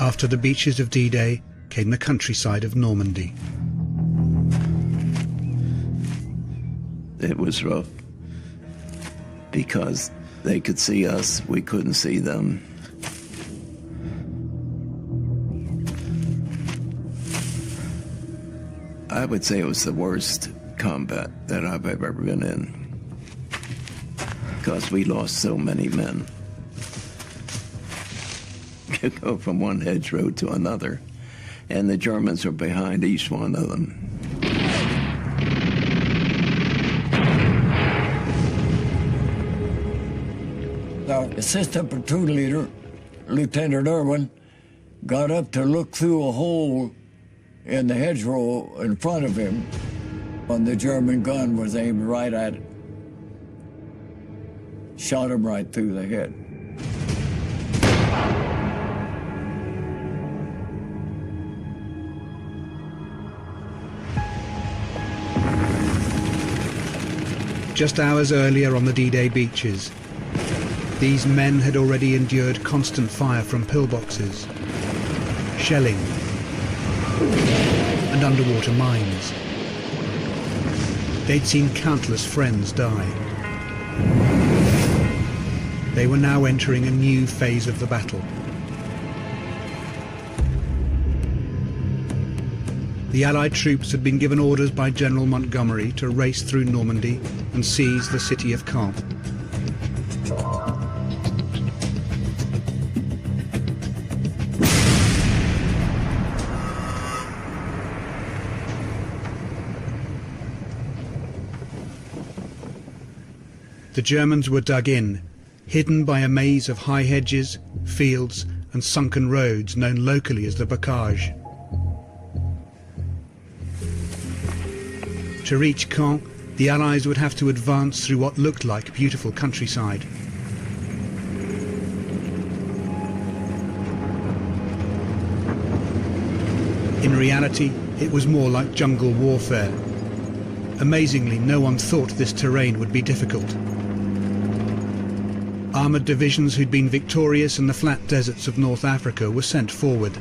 After the beaches of D-Day came the countryside of Normandy. It was rough because they could see us, we couldn't see them. I would say it was the worst combat that I've ever been in because we lost so many men. You go from one hedgerow to another, and the Germans were behind each one of them. The assistant platoon leader, Lieutenant Irwin, got up to look through a hole in the hedgerow in front of him when the German gun was aimed right at it. Shot him right through the head. Just hours earlier on the D-Day beaches, these men had already endured constant fire from pillboxes, shelling, and underwater mines. They'd seen countless friends die. They were now entering a new phase of the battle. The Allied troops had been given orders by General Montgomery to race through Normandy and seize the city of Caen. The Germans were dug in, hidden by a maze of high hedges, fields and sunken roads known locally as the bocage. To reach Caen, the Allies would have to advance through what looked like beautiful countryside. In reality, it was more like jungle warfare. Amazingly, no one thought this terrain would be difficult. Armoured divisions who'd been victorious in the flat deserts of North Africa were sent forward.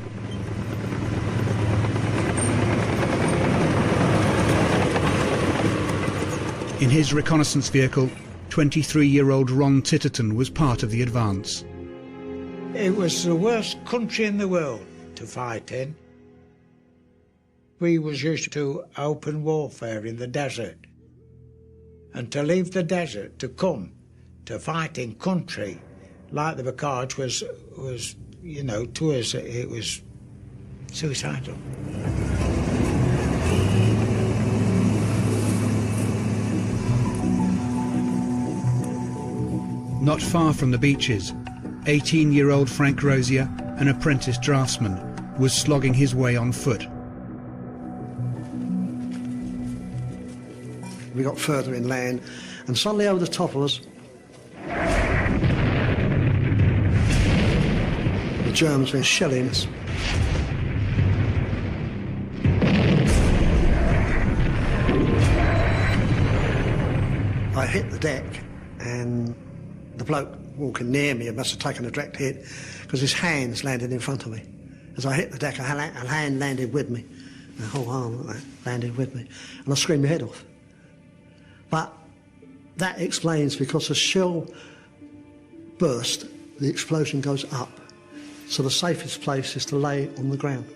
In his reconnaissance vehicle, 23-year-old Ron Titterton was part of the advance. It was the worst country in the world to fight in. We was used to open warfare in the desert. And to leave the desert to come to fight in country like the bocage was, you know, to us it was suicidal. Not far from the beaches, 18-year-old Frank Rosier, an apprentice draftsman, was slogging his way on foot. We got further inland, and suddenly over the top of us, the Germans were shelling us. I hit the deck, and the bloke walking near me must have taken a direct hit because his hands landed in front of me. As I hit the deck, a hand landed with me. The whole arm like that landed with me. And I screamed my head off. But that explains, because the shell burst, the explosion goes up. So the safest place is to lay on the ground.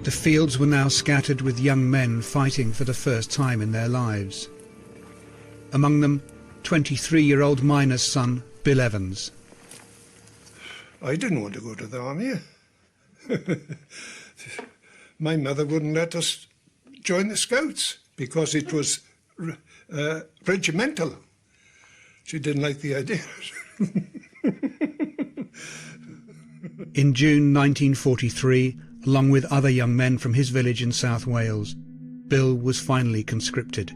The fields were now scattered with young men fighting for the first time in their lives. Among them, 23-year-old miner's son, Bill Evans. I didn't want to go to the army. My mother wouldn't let us join the Scouts because it was regimental. She didn't like the idea. In June 1943, along with other young men from his village in South Wales, Bill was finally conscripted.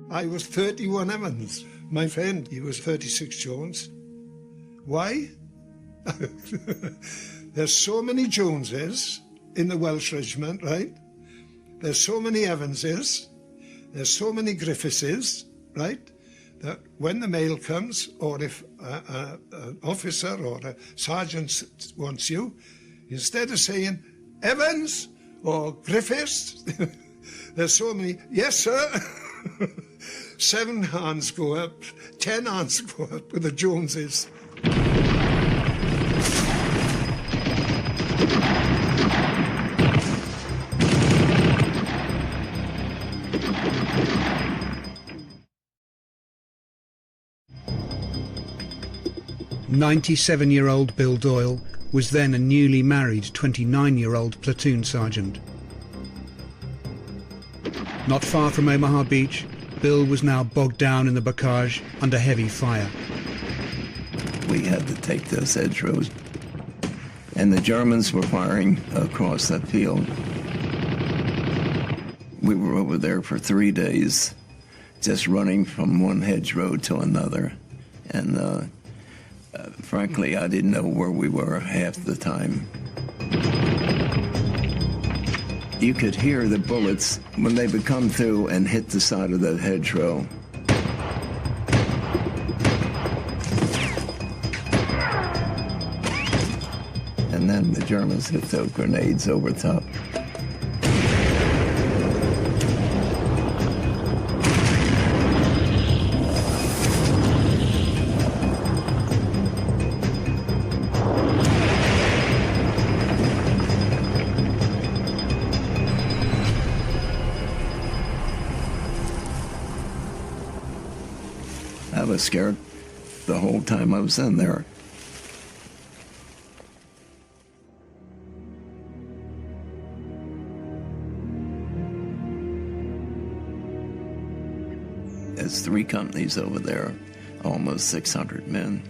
I was 31 Evans. My friend, he was 36 Jones. Why? There's so many Joneses in the Welsh regiment, right? there's so many Evanses, there's so many Griffithses, right, that when the mail comes, or if an officer or a sergeant wants you, instead of saying Evans or Griffiths, there's so many, yes, sir. 7 hands go up, 10 hands go up with the Joneses. "97-year-old Bill Doyle was then a newly married 29-year-old platoon sergeant. Not far from Omaha Beach, Bill was now bogged down in the bocage under heavy fire. We had to take those hedgerows, and the Germans were firing across that field. We were over there for 3 days, just running from one hedgerow to another, and frankly, I didn't know where we were half the time. You could hear the bullets when they would come through and hit the side of the hedgerow. And then the Germans hit those grenades over top. I was scared the whole time I was in there. There's 3 companies over there, almost 600 men.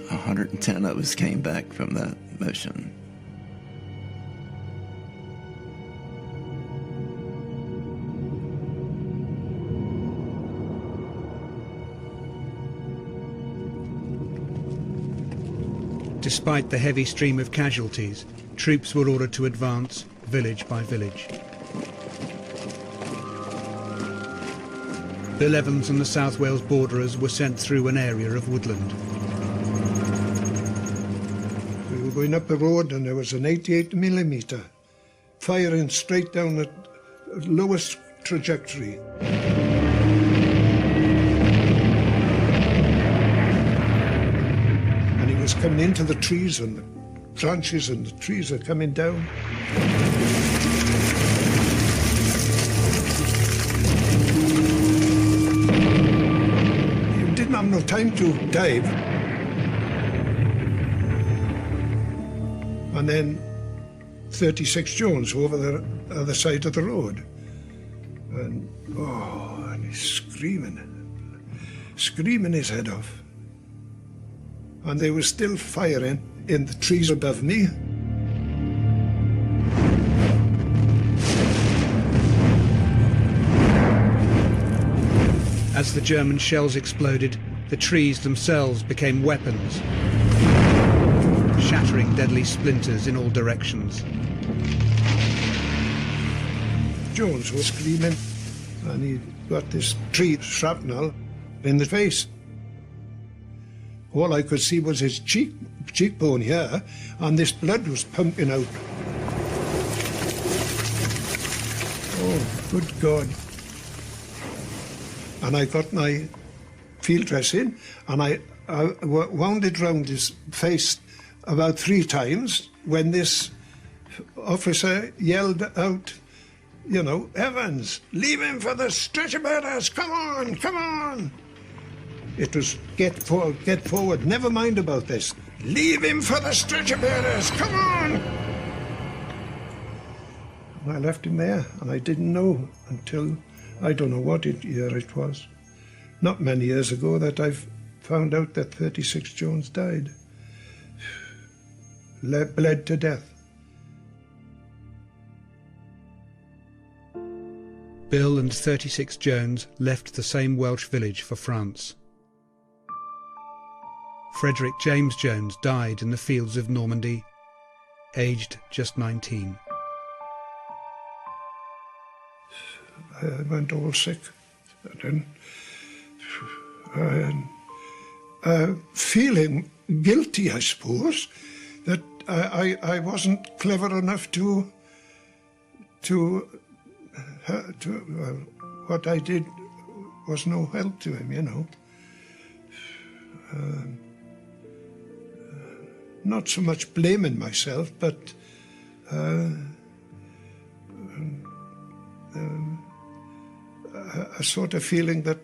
110 of us came back from that mission. Despite the heavy stream of casualties, troops were ordered to advance village by village. Bill Evans and the South Wales borderers were sent through an area of woodland. We were going up the road and there was an 88mm firing straight down the lowest trajectory. And he was coming into the trees, and the branches and the trees are coming down. You didn't have no time to dive. And then 36 Jones over the other side of the road. And, oh, and he's screaming his head off. And they were still firing in the trees above me. As the German shells exploded, the trees themselves became weapons, shattering deadly splinters in all directions. Jones was screaming, and he got this tree shrapnel in the face. All I could see was his cheekbone here, and this blood was pumping out. Oh, good God. And I got my field dress in, and I wound it round his face about 3 times when this officer yelled out, you know, "Evans, leave him for the stretcher bearers, come on, come on." It was, get forward, never mind about this. Leave him for the stretcher bearers, come on. And I left him there, and I didn't know until, I don't know what year it was, not many years ago, that I found out that 36 Jones died. Bled to death. Bill and 36 Jones left the same Welsh village for France. Frederick James Jones died in the fields of Normandy, aged just 19. I went all sick. And feeling guilty, I suppose, that I wasn't clever enough to what I did was no help to him, you know. Not so much blaming myself, but a sort of feeling that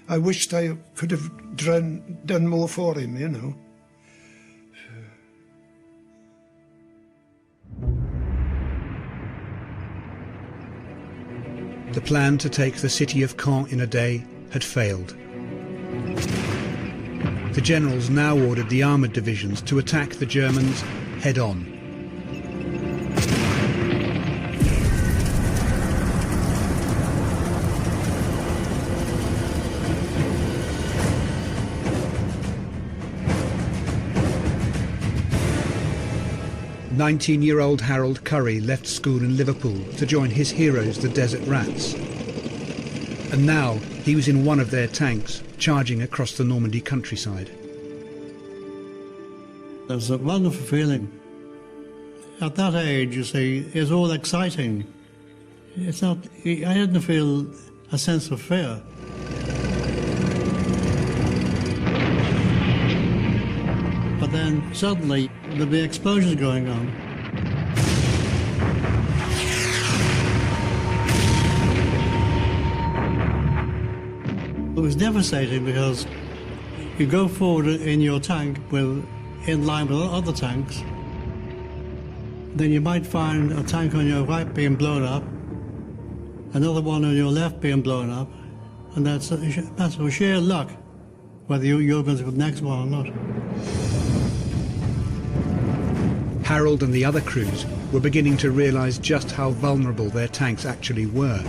I wished I could have done more for him, you know. The plan to take the city of Caen in a day had failed. The generals now ordered the armoured divisions to attack the Germans head-on. "19-year-old Harold Curry left school in Liverpool to join his heroes, the Desert Rats. And now he was in one of their tanks, charging across the Normandy countryside. There's a wonderful feeling. At that age, you see, it's all exciting. It's not, I didn't feel a sense of fear. But then suddenly there'd be explosions going on. It was devastating because you go forward in your tank in line with other tanks, then you might find a tank on your right being blown up, another one on your left being blown up, and that's of sheer luck whether you're going to the next one or not. Harold and the other crews were beginning to realise just how vulnerable their tanks actually were.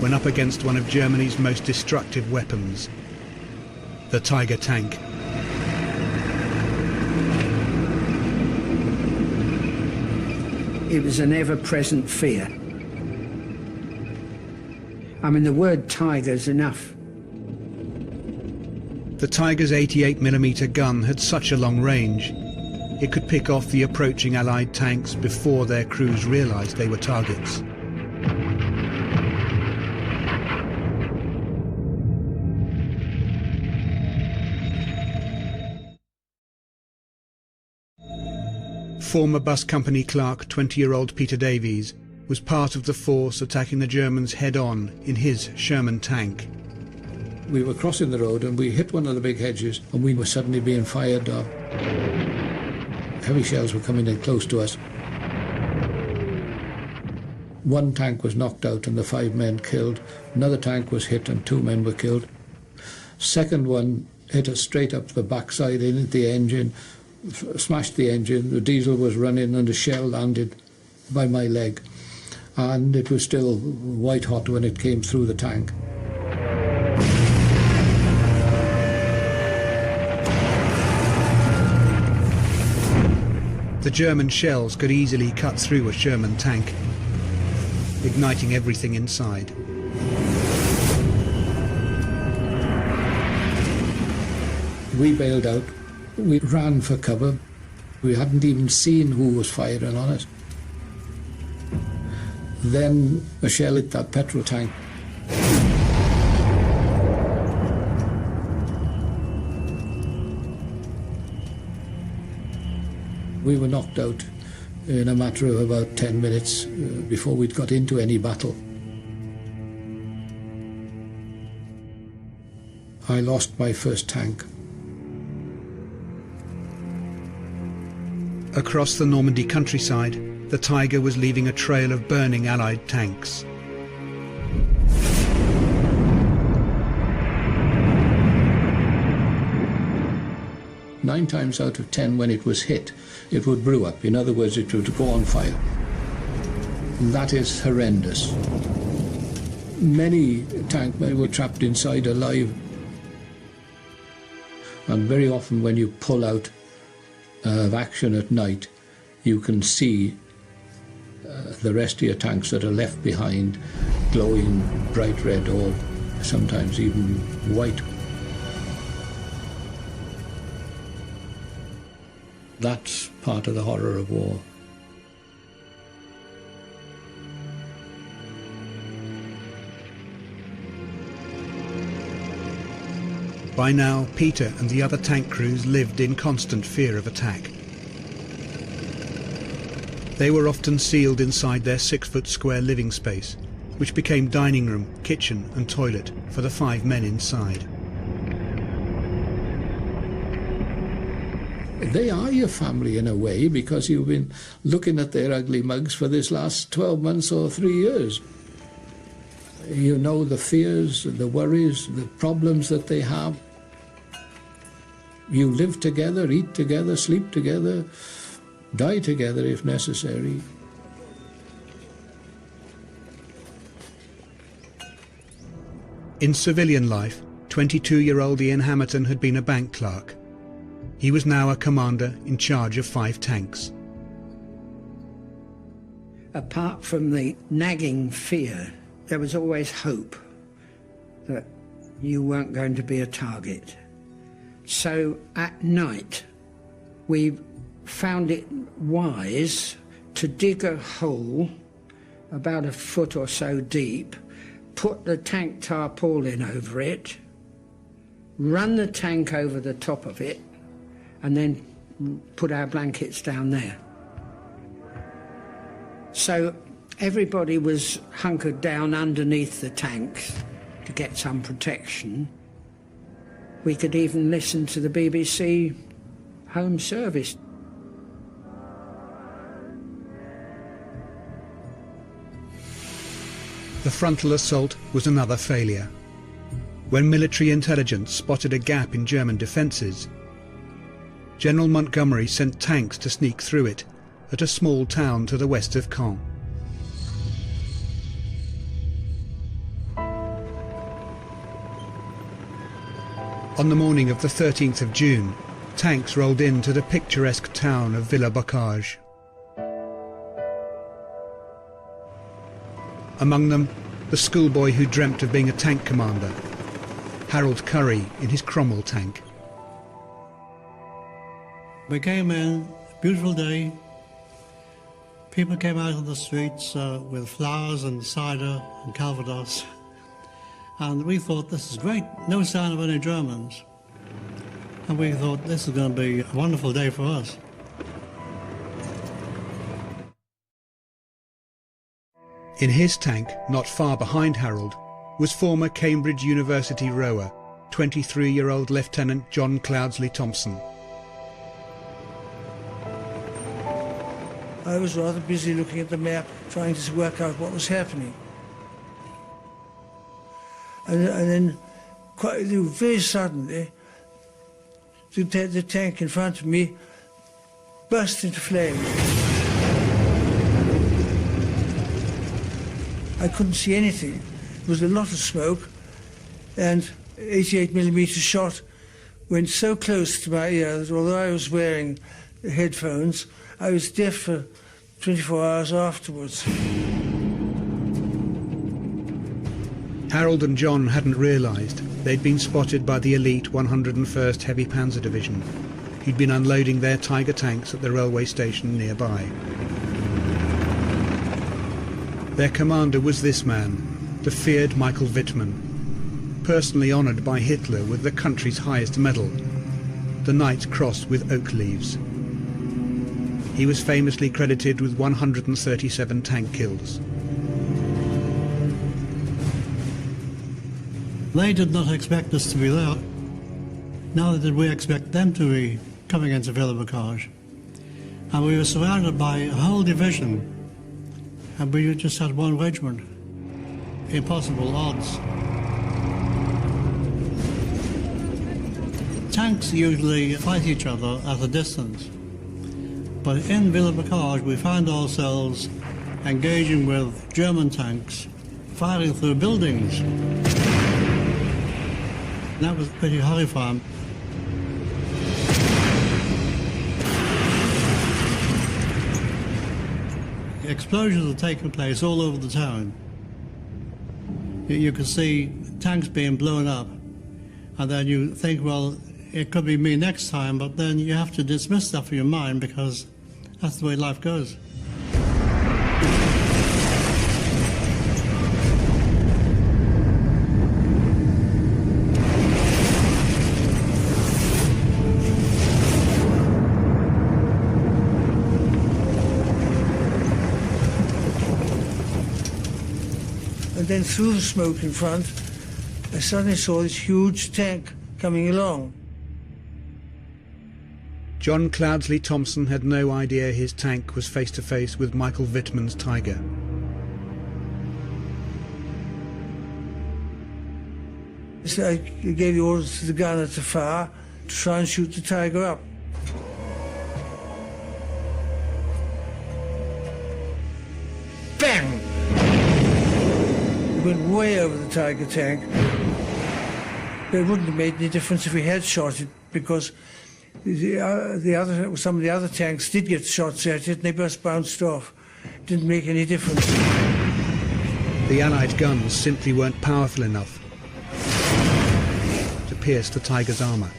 When up against one of Germany's most destructive weapons, the Tiger tank. It was an ever-present fear. I mean, the word Tiger's enough. The Tiger's 88mm gun had such a long range, it could pick off the approaching Allied tanks before their crews realised they were targets. Former bus company clerk 20-year-old Peter Davies was part of the force attacking the Germans head-on in his Sherman tank. We were crossing the road and we hit one of the big hedges and we were suddenly being fired off. Heavy shells were coming in close to us. One tank was knocked out and the 5 men killed. Another tank was hit and 2 men were killed. Second one hit us straight up the backside in the engine, smashed the engine, the diesel was running and a shell landed by my leg. And it was still white hot when it came through the tank. The German shells could easily cut through a Sherman tank, igniting everything inside. We bailed out. We ran for cover. We hadn't even seen who was firing on us. Then a shell hit that petrol tank. We were knocked out in a matter of about 10 minutes before we'd got into any battle. I lost my first tank. Across the Normandy countryside, the Tiger was leaving a trail of burning Allied tanks. Nine times out of 10, when it was hit, it would brew up. In other words, it would go on fire. That is horrendous. Many tankmen were trapped inside alive. And very often when you pull out, of action at night, you can see the rest of your tanks that are left behind glowing bright red or sometimes even white. That's part of the horror of war. By now, Peter and the other tank crews lived in constant fear of attack. They were often sealed inside their 6-foot square living space, which became dining room, kitchen and toilet for the 5 men inside. They are your family in a way, because you've been looking at their ugly mugs for this last 12 months or 3 years. You know the fears, the worries, the problems that they have. You live together, eat together, sleep together, die together if necessary. In civilian life, 22-year-old Ian Hamerton had been a bank clerk. He was now a commander in charge of 5 tanks. Apart from the nagging fear, there was always hope that you weren't going to be a target. So at night, we found it wise to dig a hole about a foot or so deep, put the tank tarpaulin over it, run the tank over the top of it, and then put our blankets down there. So everybody was hunkered down underneath the tanks to get some protection. We could even listen to the BBC Home Service. The frontal assault was another failure. When military intelligence spotted a gap in German defences, General Montgomery sent tanks to sneak through it at a small town to the west of Caen. On the morning of the 13th of June, tanks rolled into the picturesque town of Villers-Bocage. Among them, the schoolboy who dreamt of being a tank commander, Harold Curry in his Cromwell tank. We came in, beautiful day. People came out of the streets with flowers and cider and Calvados. And we thought, this is great, no sign of any Germans. And we thought, this is going to be a wonderful day for us. In his tank, not far behind Harold, was former Cambridge University rower, 23-year-old Lieutenant John Cloudsley Thompson. I was rather busy looking at the map, trying to work out what was happening. And then, very suddenly, the tank in front of me burst into flames. I couldn't see anything. There was a lot of smoke, and 88mm shot went so close to my ear that although I was wearing headphones, I was deaf for 24 hours afterwards. Harold and John hadn't realised they'd been spotted by the elite 101st Heavy Panzer Division, who'd been unloading their Tiger tanks at the railway station nearby. Their commander was this man, the feared Michael Wittmann, personally honoured by Hitler with the country's highest medal, the Knight's Cross with oak leaves. He was famously credited with 137 tank kills. They did not expect us to be there. Neither did we expect them to be coming into Villers-Bocage. And we were surrounded by a whole division, and we just had one regiment. Impossible odds. Tanks usually fight each other at a distance. But in Villers-Bocage, we found ourselves engaging with German tanks, firing through buildings. That was pretty horrifying. explosions are taking place all over the town. You can see tanks being blown up, and then you think, well, it could be me next time, but then you have to dismiss that from your mind because that's the way life goes. And then through the smoke in front, I suddenly saw this huge tank coming along. John Cloudsley Thompson had no idea his tank was face to face with Michael Wittmann's Tiger. So I gave the orders to the gunner to fire, to try and shoot the Tiger up. Bang! It went way over the Tiger tank. It wouldn't have made any difference if we had shot it, because some of the other tanks did get shots at it and they just bounced off. It didn't make any difference. The Allied guns simply weren't powerful enough to pierce the Tiger's armour.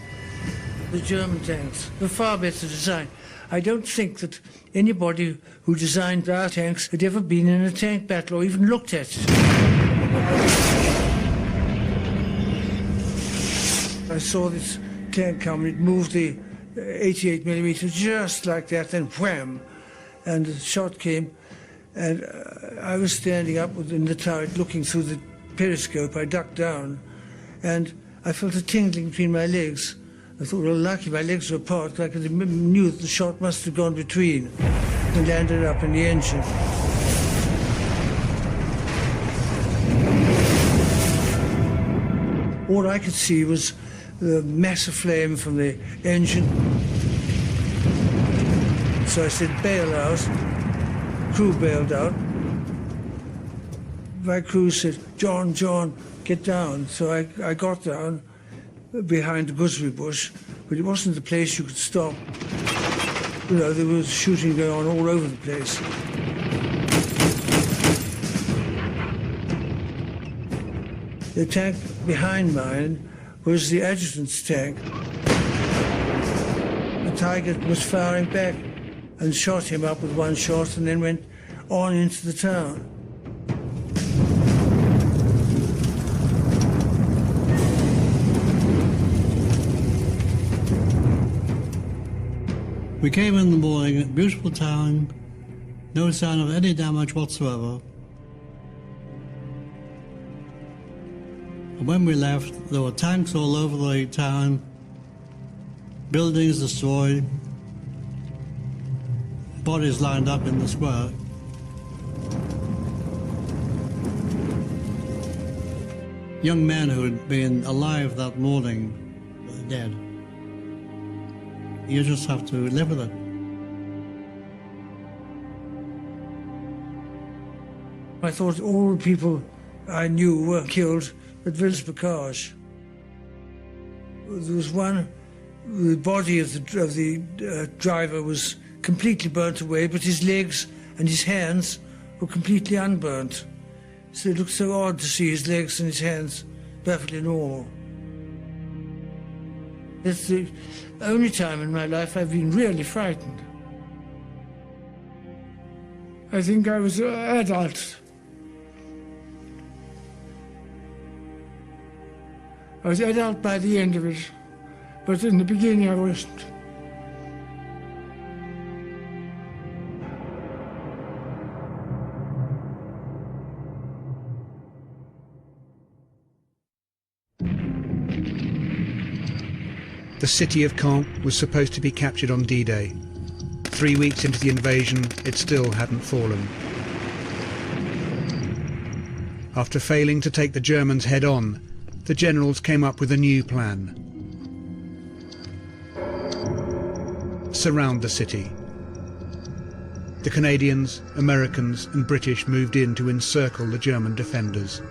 The German tanks were far better designed. I don't think that anybody who designed our tanks had ever been in a tank battle or even looked at it. I saw this tank come, it moved the 88mm just like that, then wham, and the shot came, and I was standing up in the turret looking through the periscope. I ducked down, and I felt a tingling between my legs. I thought, well, lucky my legs were apart, like I knew the shot must have gone between and landed up in the engine. All I could see was the massive flame from the engine. So I said, bail out. Crew bailed out. My crew said, John, get down. So I got down behind the gooseberry bush, but it wasn't the place you could stop. You know, there was shooting going on all over the place. The tank behind mine was the adjutant's tank. The Tiger was firing back and shot him up with one shot and then went on into the town. We came in the morning, beautiful town, no sign of any damage whatsoever. And when we left, there were tanks all over the town, buildings destroyed, bodies lined up in the square. Young men who had been alive that morning were dead. You just have to live with it. I thought all the people I knew were killed at Villers-Bocage. There was one, the body of the driver was completely burnt away, but his legs and his hands were completely unburnt. So it looked so odd to see his legs and his hands perfectly normal. It's the only time in my life I've been really frightened. I think I was an adult. I was adult by the end of it, but in the beginning I wasn't. The city of Caen was supposed to be captured on D-Day. 3 weeks into the invasion, it still hadn't fallen. After failing to take the Germans head-on, the generals came up with a new plan. Surround the city. The Canadians, Americans and British moved in to encircle the German defenders.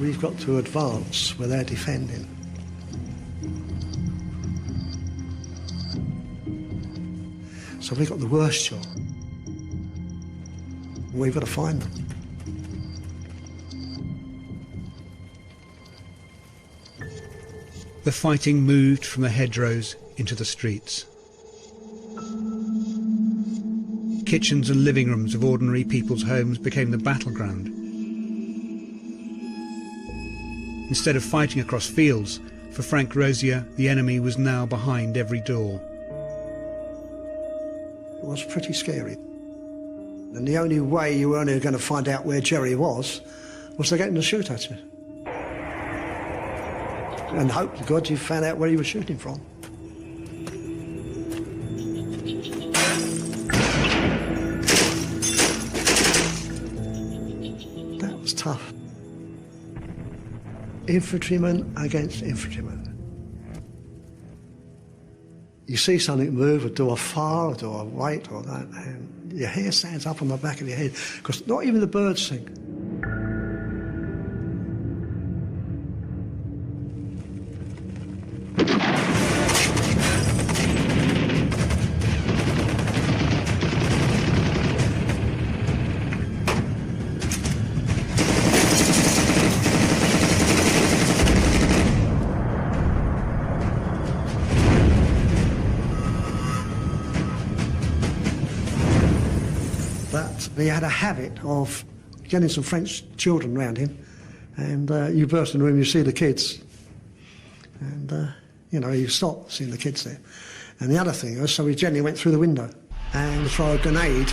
we've got to advance where they're defending. So we've got the worst job. We've got to find them. The fighting moved from the hedgerows into the streets. Kitchens and living rooms of ordinary people's homes became the battleground. Instead of fighting across fields, for Frank Rosier, the enemy was now behind every door. It was pretty scary. And the only way you were only going to find out where Jerry was to get him to shoot at you. And hope to God you found out where he was shooting from. That was tough. Infantryman against infantryman. You see something move, or do a fire, or do a wait, or that, and your hair stands up on the back of your head, because not even the birds sing. He had a habit of getting some French children around him, and you burst in the room, you see the kids, and you stop seeing the kids there. And the other thing was, so he generally went through the window and throw a grenade.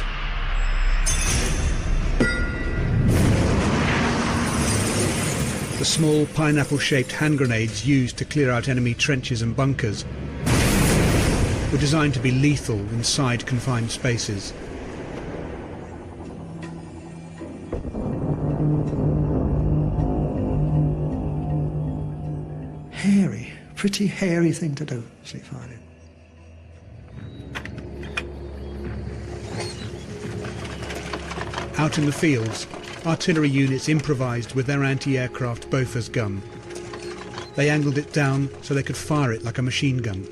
The small pineapple-shaped hand grenades used to clear out enemy trenches and bunkers were designed to be lethal inside confined spaces. Hairy, pretty hairy thing to do, street fighting. Out in the fields, artillery units improvised with their anti-aircraft Bofors gun. They angled it down so they could fire it like a machine gun.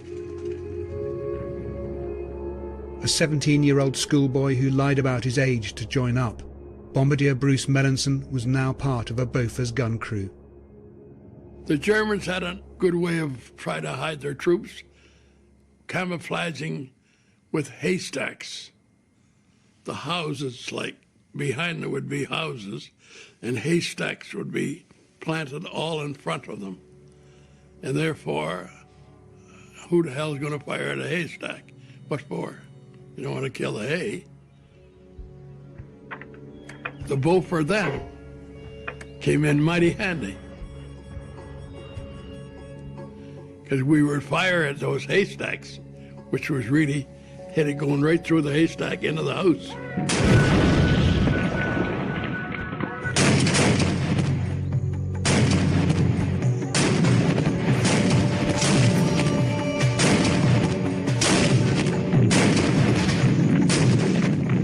A 17-year-old schoolboy who lied about his age to join up, Bombardier Bruce Melanson was now part of a Bofors gun crew. The Germans had a good way of trying to hide their troops, camouflaging with haystacks. The houses, like behind them would be houses, and haystacks would be planted all in front of them. And therefore, who the hell is going to fire at a haystack? What for? You don't want to kill the hay. The Bofors then came in mighty handy, because we would fire at those haystacks, which was really headed going right through the haystack into the house.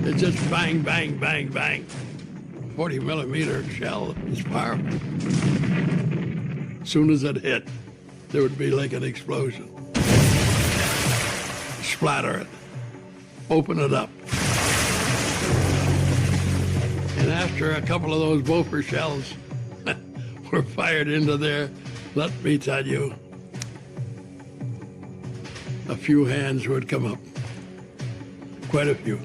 It just bang, bang, bang, bang. 40-millimeter shell is powerful. As soon as it hit, there would be like an explosion. Splatter it. Open it up. And after a couple of those Bofors shells were fired into there, let me tell you, a few hands would come up. Quite a few.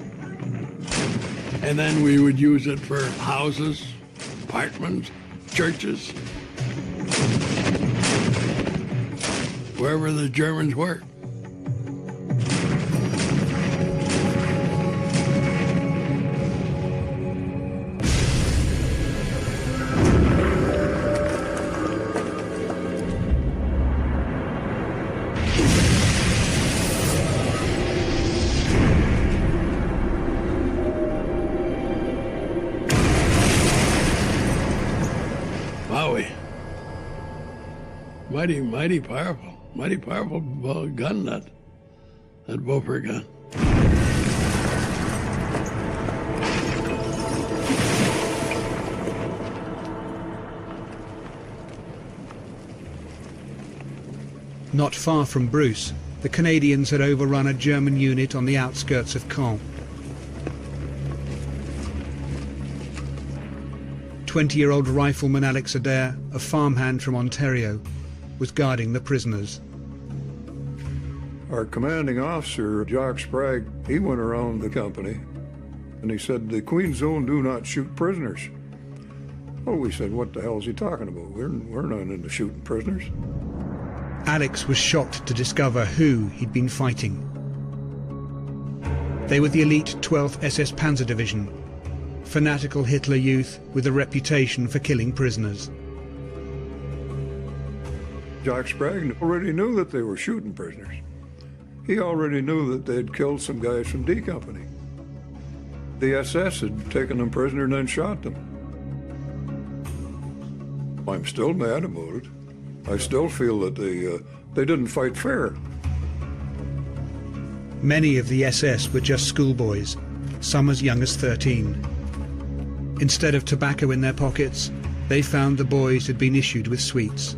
And then we would use it for houses, apartments, churches, wherever the Germans were. Wowie. Mighty powerful gun, that Bofors gun. Not far from Bruce, the Canadians had overrun a German unit on the outskirts of Caen. 20-year-old rifleman Alex Adair, a farmhand from Ontario, was guarding the prisoners. Our commanding officer, Jock Sprague, he went around the company and he said, "The Queen Zone do not shoot prisoners." Well, we said, "What the hell is he talking about? We're not into shooting prisoners." Alex was shocked to discover who he'd been fighting. They were the elite 12th SS Panzer Division, fanatical Hitler youth with a reputation for killing prisoners. Jock Sprague already knew that they were shooting prisoners. He already knew that they'd killed some guys from D Company. The SS had taken them prisoner and then shot them. I'm still mad about it. I still feel that they didn't fight fair. Many of the SS were just schoolboys, some as young as 13. Instead of tobacco in their pockets, they found the boys had been issued with sweets.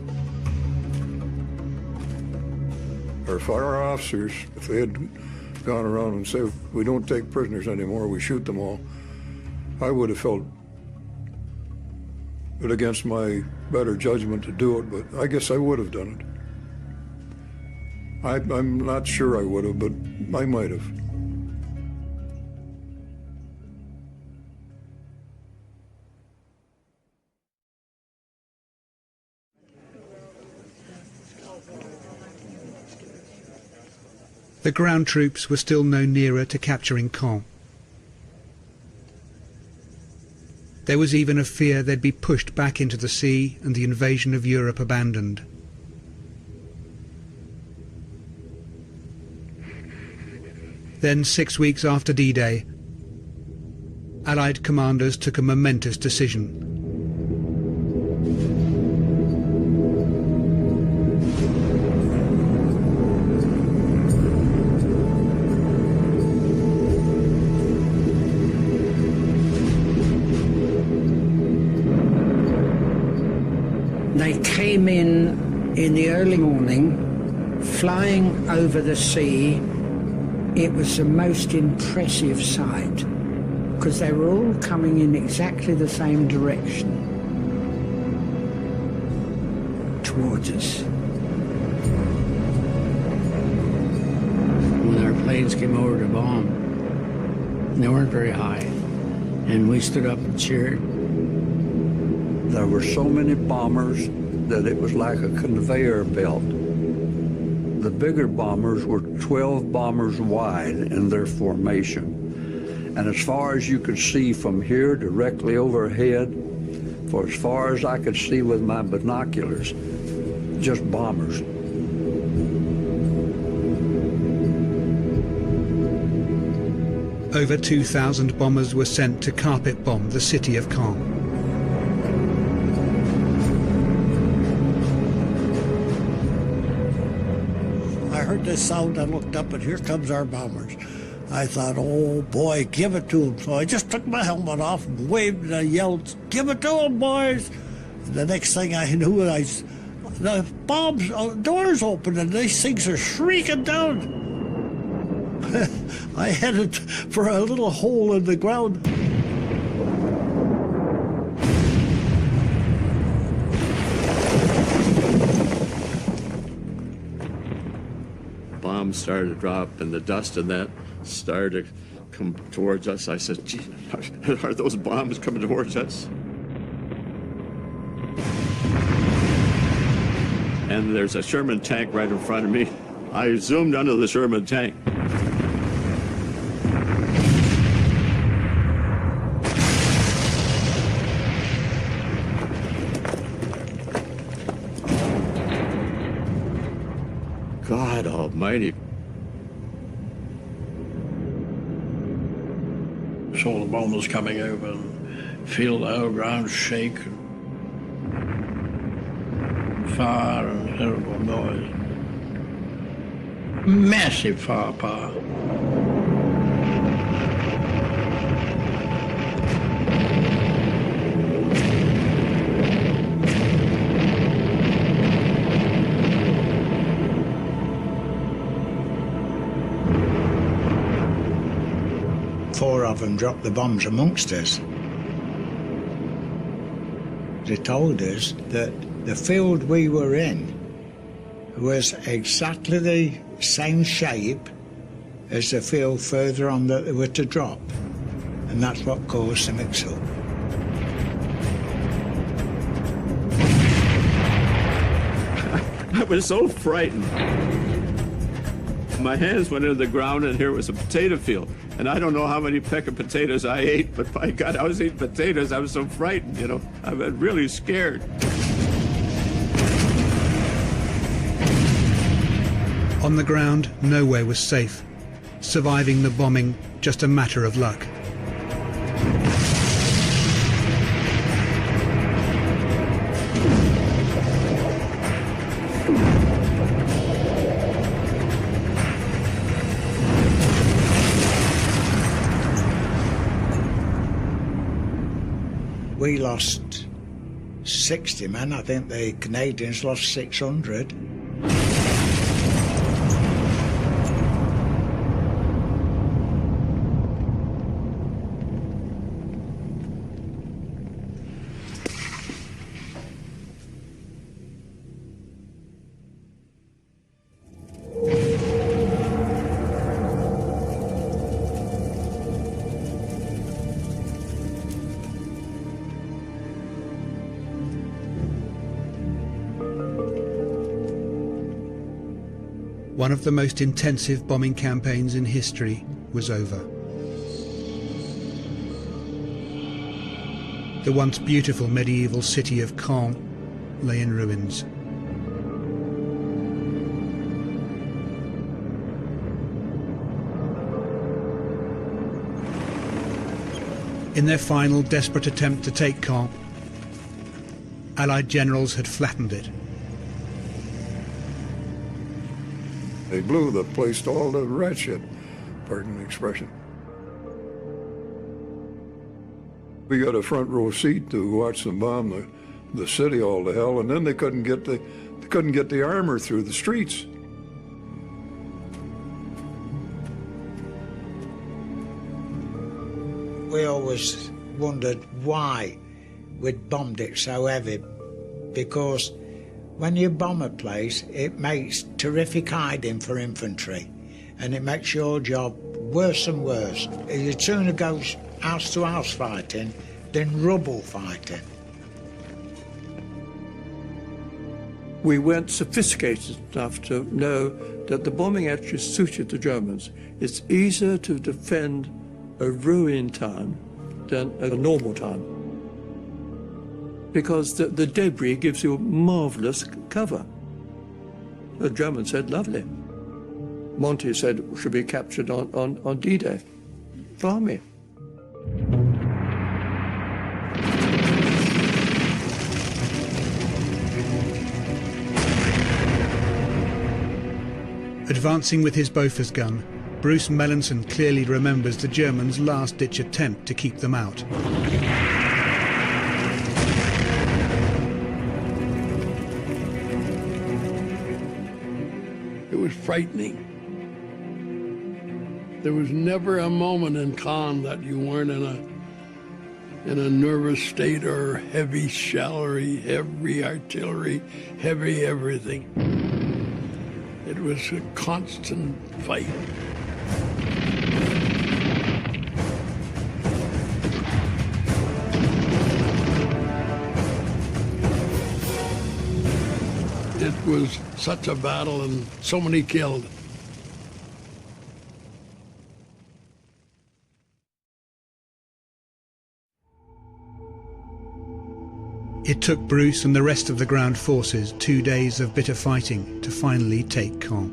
Our fire officers, if they had gone around and said, "We don't take prisoners anymore, we shoot them all," I would have felt it against my better judgment to do it, but I guess I would have done it. I'm not sure I would have, but I might have. The ground troops were still no nearer to capturing Caen. There was even a fear they'd be pushed back into the sea and the invasion of Europe abandoned. Then, 6 weeks after D-Day, Allied commanders took a momentous decision. They came in the early morning, flying over the sea. It was the most impressive sight, because they were all coming in exactly the same direction towards us. When our planes came over to bomb, they weren't very high, and we stood up and cheered. There were so many bombers that it was like a conveyor belt. The bigger bombers were 12 bombers wide in their formation. And as far as you could see from here directly overhead, for as far as I could see with my binoculars, just bombers. Over 2,000 bombers were sent to carpet bomb the city of Caen. I heard this sound, I looked up, and here comes our bombers. I thought, oh boy, give it to them. So I just took my helmet off and waved and I yelled, "Give it to them, boys!" And the next thing I knew, the bombs, doors opened and these things are shrieking down. I headed for a little hole in the ground. Bombs started to drop and the dust and that started to come towards us. I said, "Gee, are those bombs coming towards us?" And there's a Sherman tank right in front of me. I zoomed under the Sherman tank. God almighty. Saw the bombers coming over and feel the whole ground shake. Fire and terrible noise. Massive firepower. 4 of them dropped the bombs amongst us. They told us that the field we were in was exactly the same shape as the field further on that they were to drop. And that's what caused the mix-up. I was so frightened. My hands went into the ground and here was a potato field. And I don't know how many peck of potatoes I ate, but by God, I was eating potatoes. I was so frightened, you know. I was really scared. On the ground, nowhere was safe. Surviving the bombing, just a matter of luck. We lost 60 men. I think the Canadians lost 600. One of the most intensive bombing campaigns in history was over. The once beautiful medieval city of Caen lay in ruins. In their final desperate attempt to take Caen, Allied generals had flattened it. They blew the place to all the rat shit, pardon the expression. We got a front row seat to watch them bomb the city all to hell, and then they couldn't get the armor through the streets. We always wondered why we'd bombed it so heavy, because when you bomb a place, it makes terrific hiding for infantry, and it makes your job worse and worse. You'd sooner go house to house fighting than rubble fighting. We weren't sophisticated enough to know that the bombing actually suited the Germans. It's easier to defend a ruined town than a normal town, because the debris gives you marvelous cover. The Germans said, lovely. Monty said, should be captured on D-Day. Farmy. Advancing with his Bofors gun, Bruce Melanson clearly remembers the Germans' last-ditch attempt to keep them out. It was frightening. There was never a moment in Caen that you weren't in a nervous state or heavy shellery, heavy artillery, heavy everything. It was a constant fight. It was such a battle and so many killed. It took Bruce and the rest of the ground forces 2 days of bitter fighting to finally take Caen.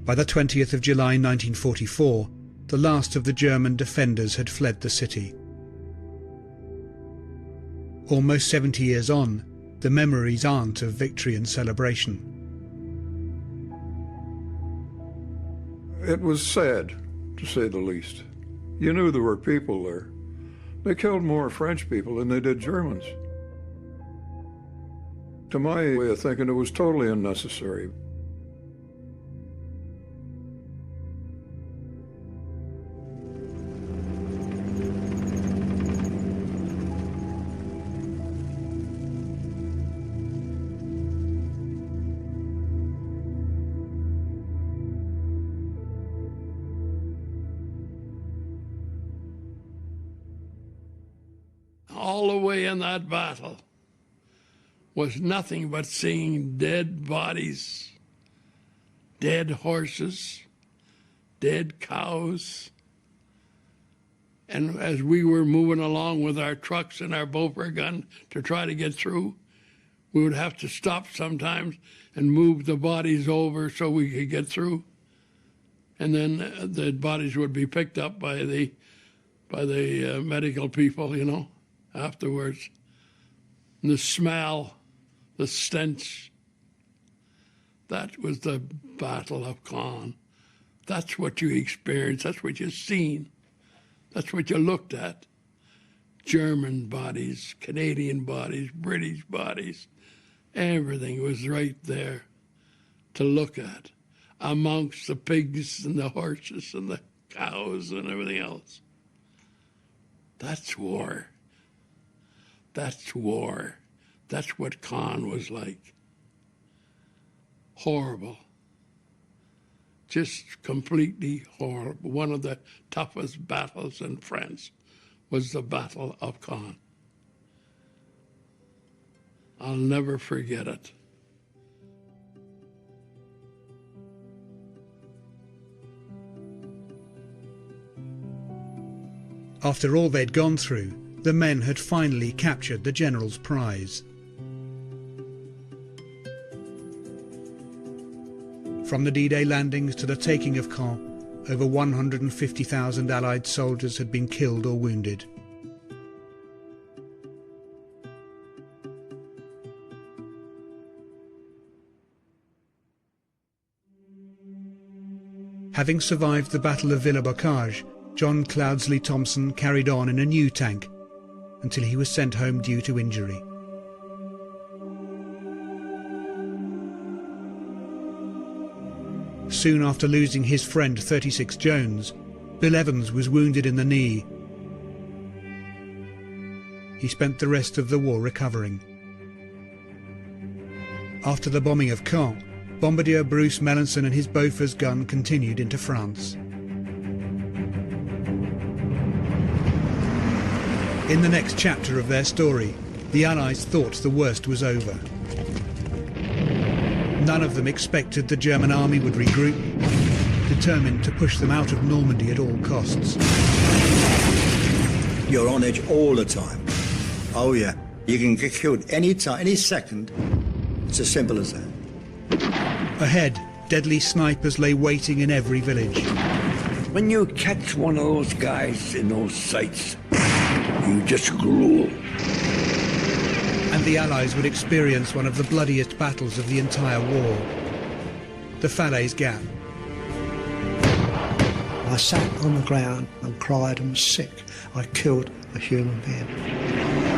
By the 20th of July 1944, the last of the German defenders had fled the city. Almost 70 years on, the memories aren't of victory and celebration. It was sad, to say the least. You knew there were people there. They killed more French people than they did Germans. To my way of thinking, it was totally unnecessary. all the way in that battle was nothing but seeing dead bodies, dead horses, dead cows. And as we were moving along with our trucks and our Beaufort gun to try to get through, we would have to stop sometimes and move the bodies over so we could get through. And then the bodies would be picked up by the medical people, you know, afterwards. And the smell, the stench, that was the Battle of Caen. That's what you experienced, that's what you seen, that's what you looked at. German bodies, Canadian bodies, British bodies, everything was right there to look at, amongst the pigs and the horses and the cows and everything else. That's war. That's war. That's what Caen was like. Horrible. Just completely horrible. One of the toughest battles in France was the Battle of Caen. I'll never forget it. After all they'd gone through, the men had finally captured the general's prize. From the D-Day landings to the taking of Caen, over 150,000 Allied soldiers had been killed or wounded. Having survived the Battle of Villers-Bocage, John Cloudsley Thompson carried on in a new tank until he was sent home due to injury. Soon after losing his friend 36 Jones, Bill Evans was wounded in the knee. He spent the rest of the war recovering. After the bombing of Caen, Bombardier Bruce Melanson and his Bofors gun continued into France. In the next chapter of their story, the Allies thought the worst was over. None of them expected the German army would regroup, determined to push them out of Normandy at all costs. You're on edge all the time. Oh yeah, you can get killed any time, any second. It's as simple as that. Ahead, deadly snipers lay waiting in every village. When you catch one of those guys in those sights, you just drool. And the Allies would experience one of the bloodiest battles of the entire war, the Falaise Gap. I sat on the ground and cried and was sick. I killed a human being.